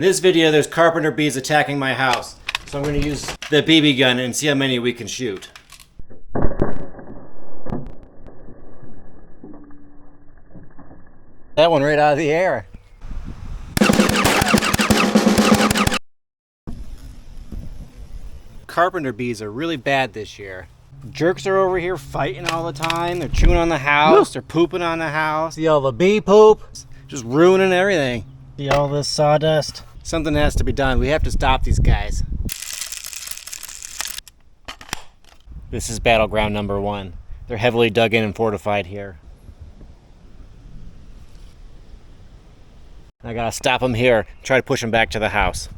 In this video, there's carpenter bees attacking my house. So I'm going to use the BB gun and see how many we can shoot. That one right out of the air. Carpenter bees are really bad this year. Jerks are over here fighting all the time. They're chewing on the house. They're pooping on the house. See all the bee poop? Just ruining everything. See all this sawdust? Something has to be done. We have to stop these guys. This is battleground number 1. They're heavily dug in and fortified here. I gotta stop them here, try to push them back to the house.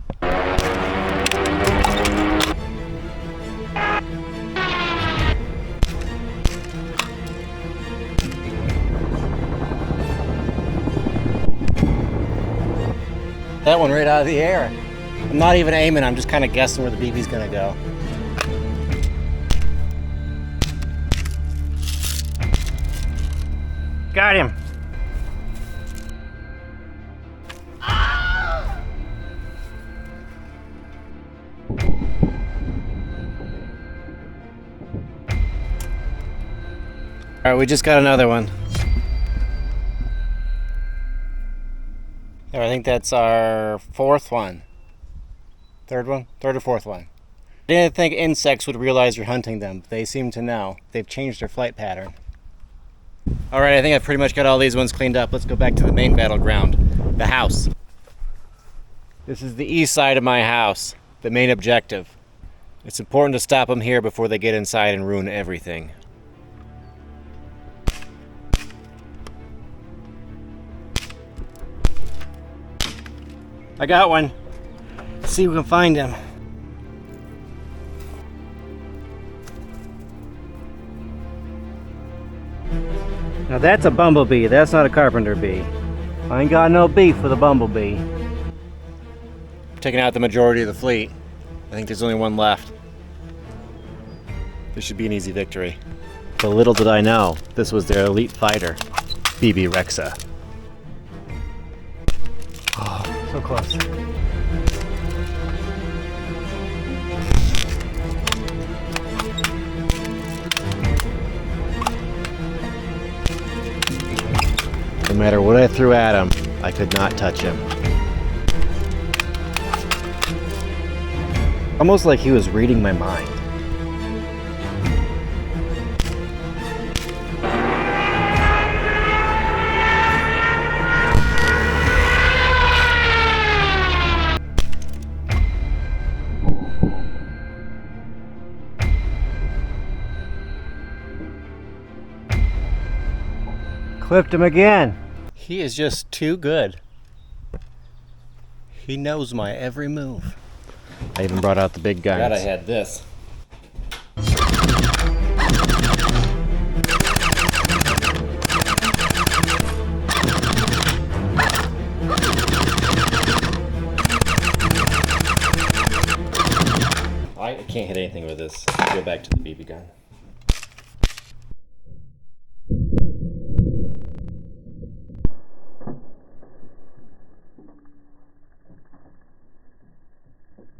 That one right out of the air. I'm not even aiming, I'm just kind of guessing where the BB's gonna go. Got him. All right, we just got another one. I think that's our 4th one. 3rd one? 3rd or 4th one. I didn't think insects would realize you're hunting them, but they seem to know. They've changed their flight pattern. All right, I think I've pretty much got all these ones cleaned up. Let's go back to the main battleground, the house. This is the east side of my house, the main objective. It's important to stop them here before they get inside and ruin everything. I got one. Let's see if we can find him. Now that's a bumblebee, that's not a carpenter bee. I ain't got no beef with a bumblebee. Taking out the majority of the fleet. I think there's only one left. This should be an easy victory. But little did I know, this was their elite fighter, BB Rexa. Oh, so close. No matter what I threw at him, I could not touch him. Almost like he was reading my mind. Clipped him again. He is just too good. He knows my every move. I even brought out the big guns. Glad I had this. I can't hit anything with this. Go back to the BB gun.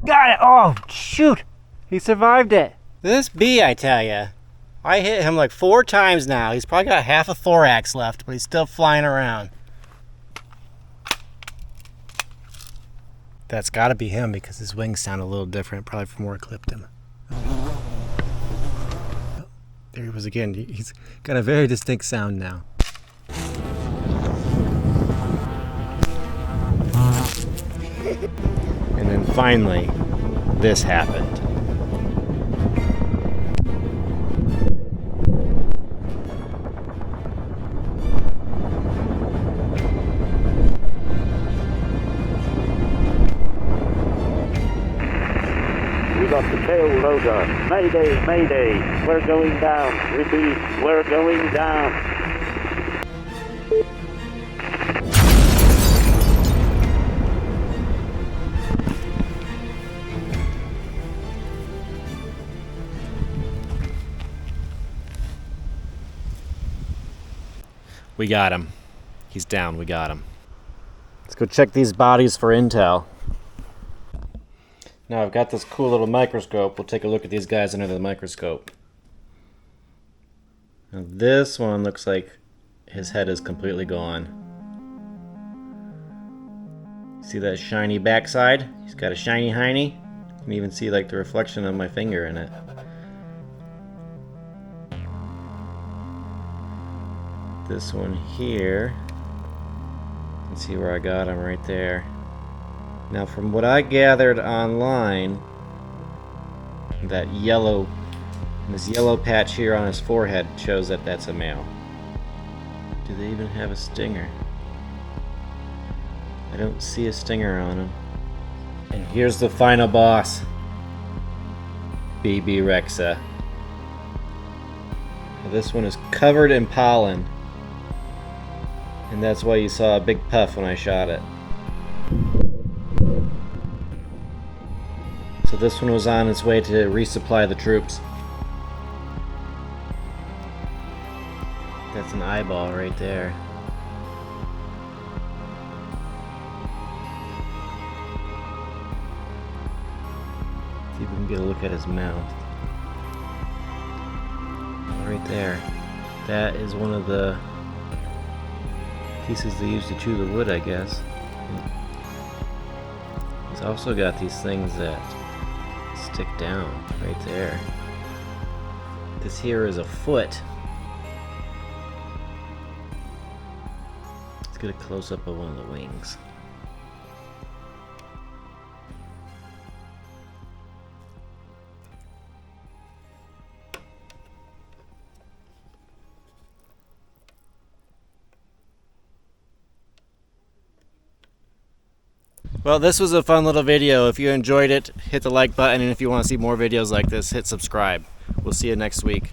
Got it! Oh, shoot! He survived it. This bee, I tell ya. I hit him like 4 times now. He's probably got half a thorax left, but he's still flying around. That's gotta be him because his wings sound a little different, probably from where I clipped him. Oh, there he was again. He's got a very distinct sound now. And then finally, this happened. We got the tail rotor. Mayday, mayday. We're going down. Repeat, we're going down. We got him. He's down, we got him. Let's go check these bodies for intel. Now I've got this cool little microscope. We'll take a look at these guys under the microscope. Now this one looks like his head is completely gone. See that shiny backside? He's got a shiny hiney. You can even see like the reflection of my finger in it. This one here, you can see where I got him right there. Now from what I gathered online, this yellow patch here on his forehead shows that that's a male. Do they even have a stinger? I don't see a stinger on him. And here's the final boss, BB Rexa. Now this one is covered in pollen, and that's why you saw a big puff when I shot it. So this one was on its way to resupply the troops. That's an eyeball right there. See if we can get a look at his mouth. Right there. That is one of the pieces they use to chew the wood, I guess. He's also got these things that stick down right there. This here is a foot. Let's get a close-up of one of the wings. Well, this was a fun little video. If you enjoyed it, hit the like button, and if you want to see more videos like this, hit subscribe. We'll see you next week.